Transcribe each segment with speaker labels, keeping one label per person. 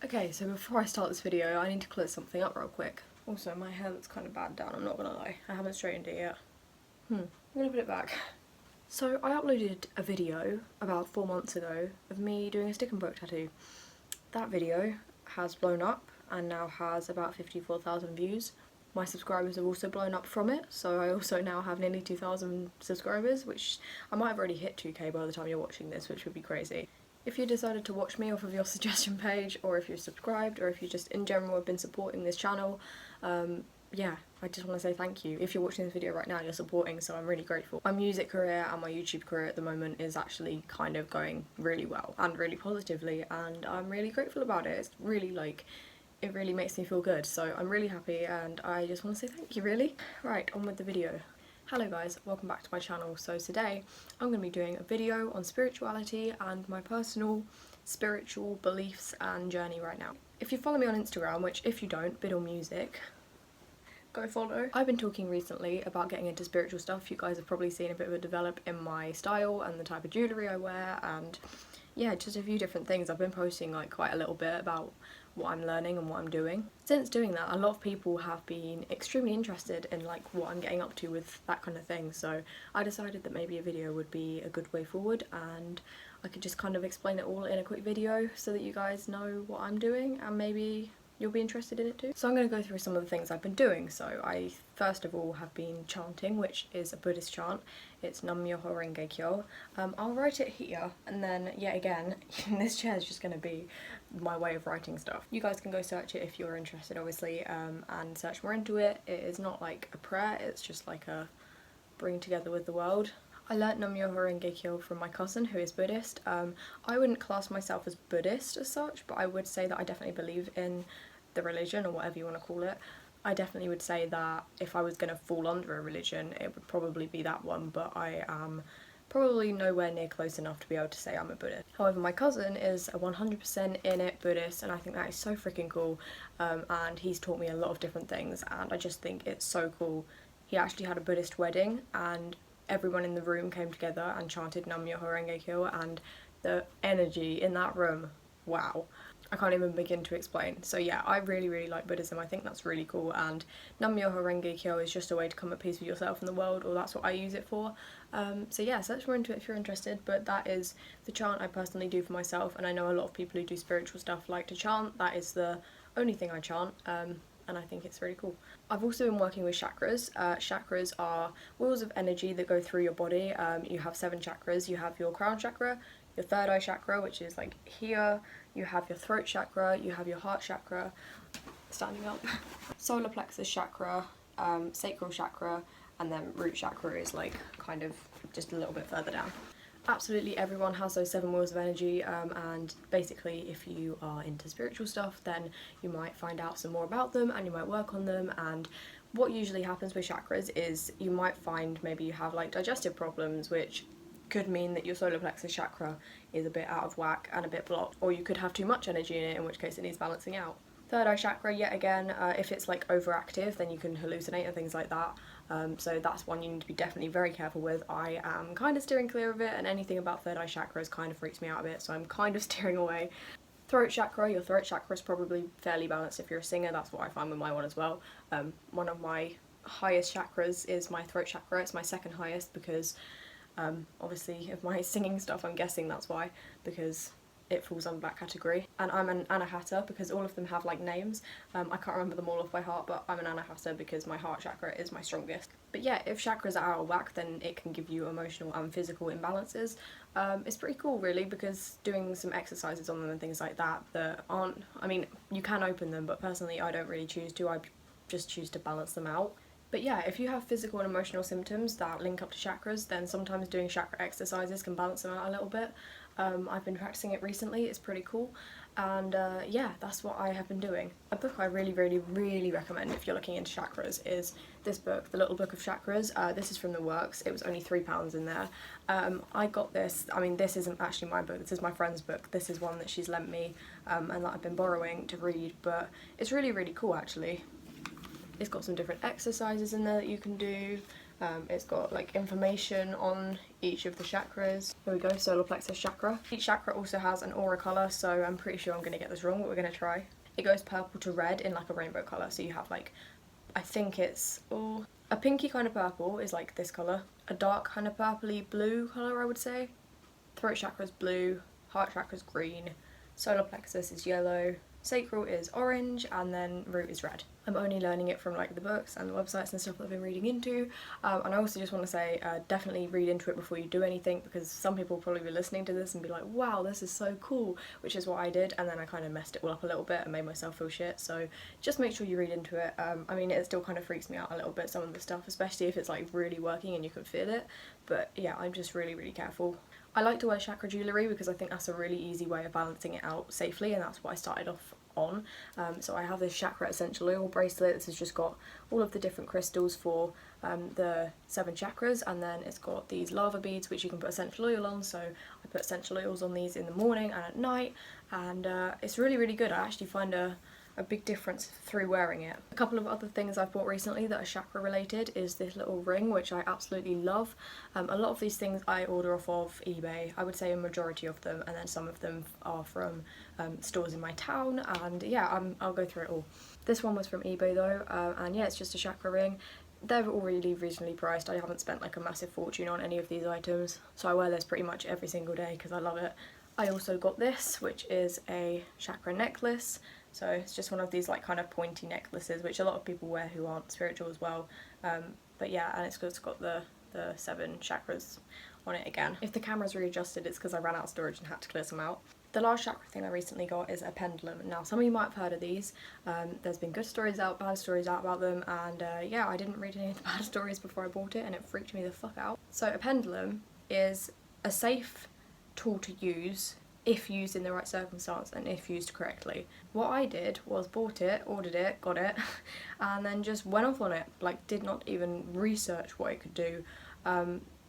Speaker 1: Okay, so before I start this video, I need to clear something up real quick. Also, my hair looks kind of bad down, I'm not gonna lie. I haven't straightened it yet. I'm gonna put it back. So I uploaded a video about 4 months ago of me doing a stick and poke tattoo. That video has blown up and now has about 54,000 views. My subscribers have also blown up from it, so I also now have nearly 2,000 subscribers, which I might have already hit 2k by the time you're watching this, which would be crazy. If you decided to watch me off of your suggestion page, or if you're subscribed, or if you just in general have been supporting this channel, yeah, I just want to say thank you. If you're watching this video right now, you're supporting, so I'm really grateful. My music career and my YouTube career at the moment is actually kind of going really well and really positively, and I'm really grateful about it. It's really it really makes me feel good, so I'm really happy and I just want to say thank you, really. Right, on with the video. Hello guys, welcome back to my channel. So today I'm going to be doing a video on spirituality and my personal spiritual beliefs and journey right now. If you follow me on Instagram, which if you don't, Biddle Music, go follow. I've been talking recently about getting into spiritual stuff. You guys have probably seen a bit of a develop in my style and the type of jewellery I wear, and yeah, just a few different things. I've been posting like quite a little bit about what I'm learning and what I'm doing. Since doing that, a lot of people have been extremely interested in like what I'm getting up to with that kind of thing, so I decided that maybe a video would be a good way forward and I could just kind of explain it all in a quick video so that you guys know what I'm doing and maybe you'll be interested in it too. So I'm going to go through some of the things I've been doing. So I first of all have been chanting, which is a Buddhist chant. It's Nam Myoho Renge Kyo. I'll write it here, and then yet again this chair is just going to be my way of writing stuff. You guys can go search it if you're interested, obviously, and search more into it. It is not like a prayer, it's just like a bring together with the world. I learnt Nam Myoho Renge Kyo from my cousin who is Buddhist. I wouldn't class myself as Buddhist as such, but I would say that I definitely believe in the religion, or whatever you want to call it. I definitely would say that if I was going to fall under a religion, it would probably be that one, but I am probably nowhere near close enough to be able to say I'm a Buddhist. However, my cousin is a 100% in it Buddhist, and I think that is so freaking cool, and he's taught me a lot of different things, and I just think it's so cool. He actually had a Buddhist wedding, and everyone in the room came together and chanted Nam Myoho Renge Kyo, and the energy in that room, wow. I can't even begin to explain. So yeah, I really like Buddhism. I think that's really cool, and Nam Myoho Renge Kyo is just a way to come at peace with yourself and the world, or that's what I use it for. So yeah, search more into it if you're interested, but that is the chant I personally do for myself, and I know a lot of people who do spiritual stuff like to chant. That is the only thing I chant, and I think it's really cool. I've also been working with chakras. Chakras are wheels of energy that go through your body. You have 7 chakras. You have your crown chakra, your third eye chakra, which is like here, you have your throat chakra, you have your heart chakra, standing up, solar plexus chakra, sacral chakra, and then root chakra is like kind of just a little bit further down. Absolutely everyone has those 7 wheels of energy, and basically if you are into spiritual stuff then you might find out some more about them and you might work on them. And what usually happens with chakras is you might find maybe you have like digestive problems, which could mean that your solar plexus chakra is a bit out of whack and a bit blocked, or you could have too much energy in it, in which case it needs balancing out. Third eye chakra, yet again, if it's like overactive then you can hallucinate and things like that, so that's one you need to be definitely very careful with. I am kind of steering clear of it, and anything about third eye chakras kind of freaks me out a bit, so I'm kind of steering away. Throat chakra, your throat chakra is probably fairly balanced if you're a singer. That's what I find with my one as well. One of my highest chakras is my throat chakra. It's my second highest because obviously of my singing stuff, I'm guessing that's why, because it falls under that category. And I'm an anahata because all of them have like names. I can't remember them all off by heart, but I'm an anahata because my heart chakra is my strongest. But yeah, if chakras are out of whack then it can give you emotional and physical imbalances. It's pretty cool really, because doing some exercises on them and things like that aren't, I mean you can open them, but personally I don't really choose to, I just choose to balance them out. But yeah, if you have physical and emotional symptoms that link up to chakras, then sometimes doing chakra exercises can balance them out a little bit. I've been practicing it recently, it's pretty cool, and yeah, that's what I have been doing. A book I really recommend if you're looking into chakras is this book, The Little Book of Chakras. This is from the Works. It was only £3 in there. I got this, I mean this isn't actually my book, this is my friend's book. This is one that she's lent me and that I've been borrowing to read, but it's really cool actually. It's got some different exercises in there that you can do. It's got like information on each of the chakras. Here we go, solar plexus chakra. Each chakra also has an aura colour, so I'm pretty sure I'm going to get this wrong, but we're going to try. It goes purple to red in like a rainbow colour, so you have like, I think it's a pinky kind of purple is like this colour, a dark kind of purpley blue colour I would say, throat chakra is blue, heart chakra is green, solar plexus is yellow, sacral is orange, and then root is red. I'm only learning it from like the books and the websites and stuff that I've been reading into, and I also just want to say definitely read into it before you do anything, because some people will probably be listening to this and be like, wow, this is so cool, which is what I did, and then I kind of messed it all up a little bit and made myself feel shit. So just make sure you read into it. I mean, it still kind of freaks me out a little bit, some of the stuff, especially if it's like really working and you can feel it, but yeah, I'm just really careful. I like to wear chakra jewellery because I think that's a really easy way of balancing it out safely, and that's what I started off on. So I have this chakra essential oil bracelet. This has just got all of the different crystals for the 7 chakras, and then it's got these lava beads which you can put essential oil on, so I put essential oils on these in the morning and at night, and it's really good. I actually find a big difference through wearing it. A couple of other things I've bought recently that are chakra related is this little ring, which I absolutely love. A lot of these things I order off of eBay, I would say a majority of them, and then some of them are from stores in my town, and yeah, I'll go through it all. This one was from eBay though, and yeah, it's just a chakra ring. They're all really reasonably priced. I haven't spent like a massive fortune on any of these items, so I wear this pretty much every single day because I love it. I also got this, which is a chakra necklace. So it's just one of these like kind of pointy necklaces, which a lot of people wear who aren't spiritual as well. But yeah, and it's got the 7 chakras on it again. If the camera's readjusted, it's because I ran out of storage and had to clear some out. The last chakra thing I recently got is a pendulum. Now, some of you might have heard of these. There's been good stories out, bad stories out about them, and yeah, I didn't read any of the bad stories before I bought it, and it freaked me the fuck out. So a pendulum is a safe tool to use if used in the right circumstance and if used correctly. What I did was bought it, ordered it, got it, and then just went off on it, like did not even research what it could do.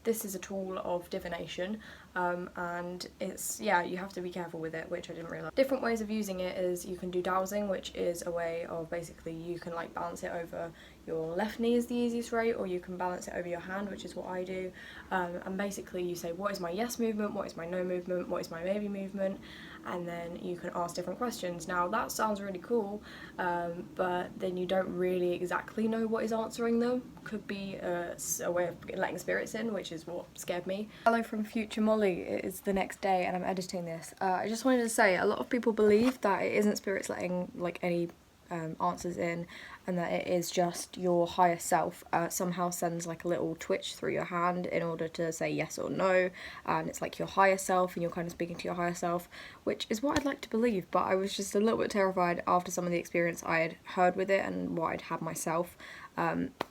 Speaker 1: This is a tool of divination, and it's, yeah, you have to be careful with it, which I didn't realise. Different ways of using it is you can do dowsing, which is a way of basically you can like balance it over your left knee is the easiest way, or you can balance it over your hand, which is what I do, and basically you say, what is my yes movement, what is my no movement, what is my maybe movement, and then you can ask different questions. Now that sounds really cool, but then you don't really exactly know what is answering them. Could be a way of letting spirits in, which is what scared me. Hello from future Molly. It is the next day and I'm editing this. I just wanted to say, a lot of people believe that it isn't spirits letting like any answers in, and that it is just your higher self somehow sends like a little twitch through your hand in order to say yes or no, and it's like your higher self and you're kind of speaking to your higher self, which is what I'd like to believe, but I was just a little bit terrified after some of the experience I had heard with it and what I'd had myself.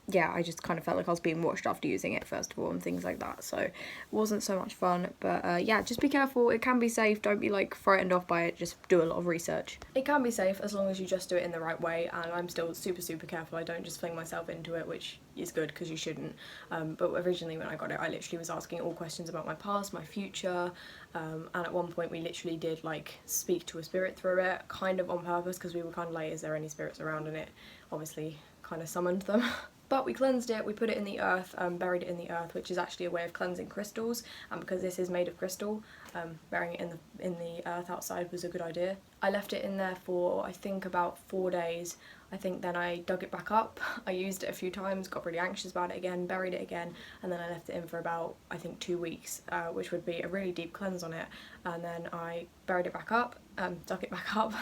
Speaker 1: Yeah, I just kind of felt like I was being watched after using it first of all and things like that, so it wasn't so much fun. But yeah, just be careful. It can be safe. Don't be like frightened off by it. Just do a lot of research. It can be safe as long as you just do it in the right way, and I'm still super careful. I don't just fling myself into it, which is good because you shouldn't. But originally when I got it, I literally was asking all questions about my past, my future, and at one point we literally did like speak to a spirit through it, kind of on purpose, because we were kind of like, is there any spirits around, and it obviously kind of summoned them. But we cleansed it, we put it in the earth, buried it in the earth, which is actually a way of cleansing crystals, and because this is made of crystal, burying it in the earth outside was a good idea. I left it in there for I think about 4 days. I think then I dug it back up, I used it a few times, got really anxious about it again, buried it again, and then I left it in for about I think 2 weeks, which would be a really deep cleanse on it, and then I buried it back up, dug it back up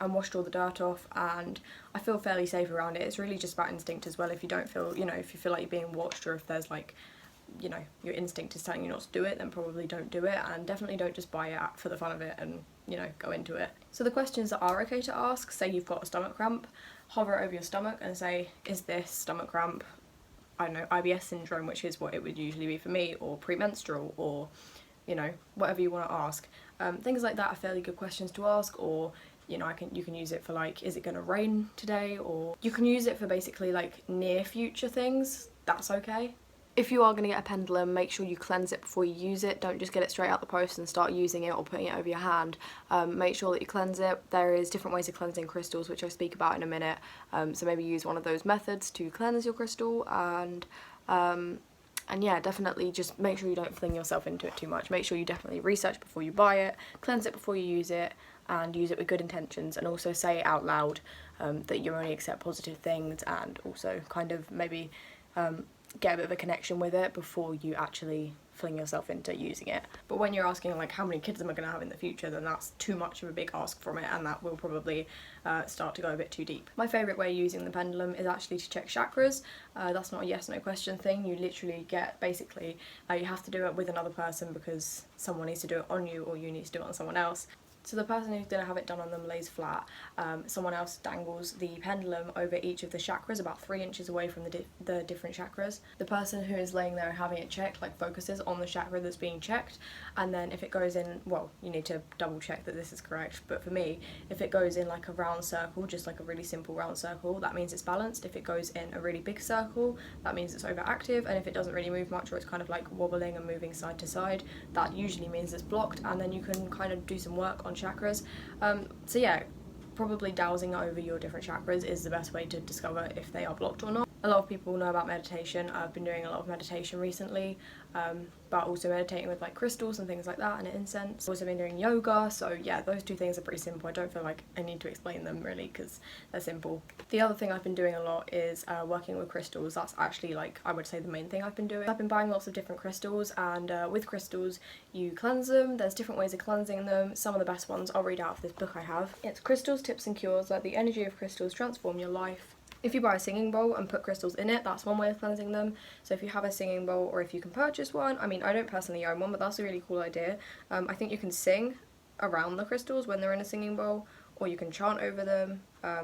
Speaker 1: and washed all the dirt off, and I feel fairly safe around it. It's really just about instinct as well. If you don't feel, you know, if you feel like you're being watched, or if there's like, you know, your instinct is telling you not to do it, then probably don't do it, and definitely don't just buy it for the fun of it and, you know, go into it. So the questions that are okay to ask, say you've got a stomach cramp, hover over your stomach and say, is this stomach cramp, I don't know, IBS syndrome, which is what it would usually be for me, or premenstrual, or, you know, whatever you want to ask. Things like that are fairly good questions to ask, or, you know, you can use it for like, is it going to rain today, or you can use it for basically like near future things. That's okay. If you are going to get a pendulum, make sure you cleanse it before you use it. Don't just get it straight out the post and start using it or putting it over your hand. Make sure that you cleanse it. There is different ways of cleansing crystals, which I'll speak about in a minute. So maybe use one of those methods to cleanse your crystal, and And yeah, definitely just make sure you don't fling yourself into it too much. Make sure you definitely research before you buy it, cleanse it before you use it, and use it with good intentions, and also say out loud that you only accept positive things, and also kind of maybe get a bit of a connection with it before you actually fling yourself into using it. But when you're asking like how many kids am I going to have in the future, then that's too much of a big ask from it, and that will probably start to go a bit too deep. My favourite way of using the pendulum is actually to check chakras. That's not a yes no question thing. You literally get, basically you have to do it with another person because someone needs to do it on you, or you need to do it on someone else. So the person who's going to have it done on them lays flat. Someone else dangles the pendulum over each of the chakras about 3 inches away from the different chakras. The person who is laying there and having it checked like focuses on the chakra that's being checked, and then if it goes in, well, you need to double check that this is correct, but for me, if it goes in like a round circle, just like a really simple round circle, that means it's balanced. If it goes in a really big circle, that means it's overactive, and if it doesn't really move much, or it's kind of like wobbling and moving side to side, that usually means it's blocked, and then you can kind of do some work on chakras. So yeah, probably dowsing over your different chakras is the best way to discover if they are blocked or not. A lot of people know about meditation. I've been doing a lot of meditation recently, but also meditating with like crystals and things like that, and incense. I've also been doing yoga, so yeah, those two things are pretty simple. I don't feel like I need to explain them really because they're simple. The other thing I've been doing a lot is working with crystals. That's actually like, I would say, the main thing I've been doing. I've been buying lots of different crystals, and with crystals you cleanse them. There's different ways of cleansing them. Some of the best ones I'll read out of this book I have. It's Crystals, Tips and Cures, Let the Energy of Crystals Transform Your Life. If you buy a singing bowl and put crystals in it, that's one way of cleansing them. So if you have a singing bowl, or if you can purchase one, I mean, I don't personally own one, but that's a really cool idea. I think you can sing around the crystals when they're in a singing bowl, or you can chant over them,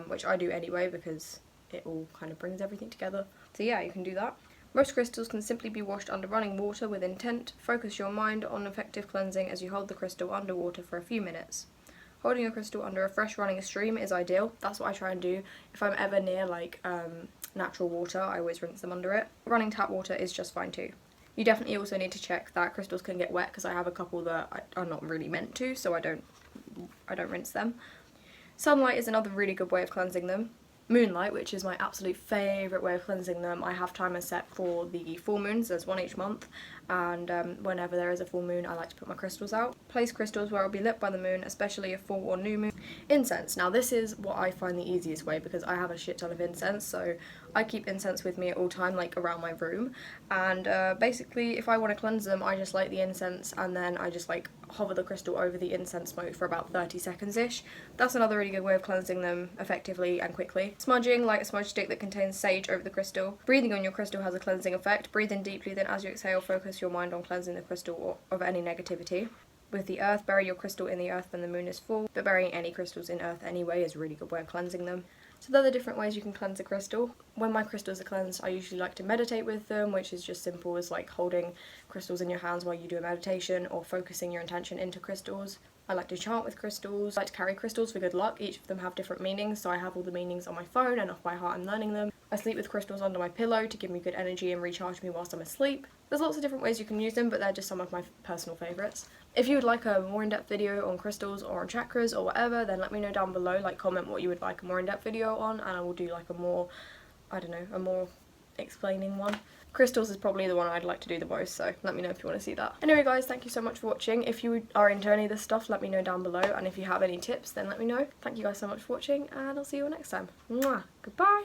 Speaker 1: which I do anyway because it all kind of brings everything together. So yeah, you can do that. Most crystals can simply be washed under running water with intent. Focus your mind on effective cleansing as you hold the crystal underwater for a few minutes. Holding a crystal under a fresh running stream is ideal. That's what I try and do. If I'm ever near like natural water, I always rinse them under it. Running tap water is just fine too. You definitely also need to check that crystals can get wet, because I have a couple that are not really meant to, so I don't rinse them. Sunlight is another really good way of cleansing them. Moonlight, which is my absolute favourite way of cleansing them. I have timers set for the full moons, there's one each month, and whenever there is a full moon I like to put my crystals out. Place crystals where it will be lit by the moon, especially a full or new moon. Incense. Now this is what I find the easiest way, because I have a shit ton of incense, so I keep incense with me at all time, like around my room, and basically if I want to cleanse them, I just light the incense and then I just like hover the crystal over the incense smoke for about 30 seconds-ish. That's another really good way of cleansing them effectively and quickly. Smudging, light a smudge stick that contains sage over the crystal. Breathing on your crystal has a cleansing effect. Breathe in deeply, then as you exhale, focus your mind on cleansing the crystal of any negativity. With the earth, bury your crystal in the earth when the moon is full, but burying any crystals in earth anyway is a really good way of cleansing them. So they're the different ways you can cleanse a crystal. When my crystals are cleansed, I usually like to meditate with them, which is just simple as like holding crystals in your hands while you do a meditation, or focusing your intention into crystals. I like to chant with crystals. I like to carry crystals for good luck. Each of them have different meanings, so I have all the meanings on my phone, and off by heart I'm learning them. I sleep with crystals under my pillow to give me good energy and recharge me whilst I'm asleep. There's lots of different ways you can use them, but they're just some of my personal favourites. If you would like a more in-depth video on crystals or on chakras or whatever, then let me know down below. Like, comment what you would like a more in-depth video on, and I will do like a more, I don't know, a more explaining one. Crystals is probably the one I'd like to do the most, so let me know if you want to see that. Anyway guys, thank you so much for watching. If you are into any of this stuff, let me know down below, and if you have any tips, then let me know. Thank you guys so much for watching, and I'll see you all next time. Mwah! Goodbye!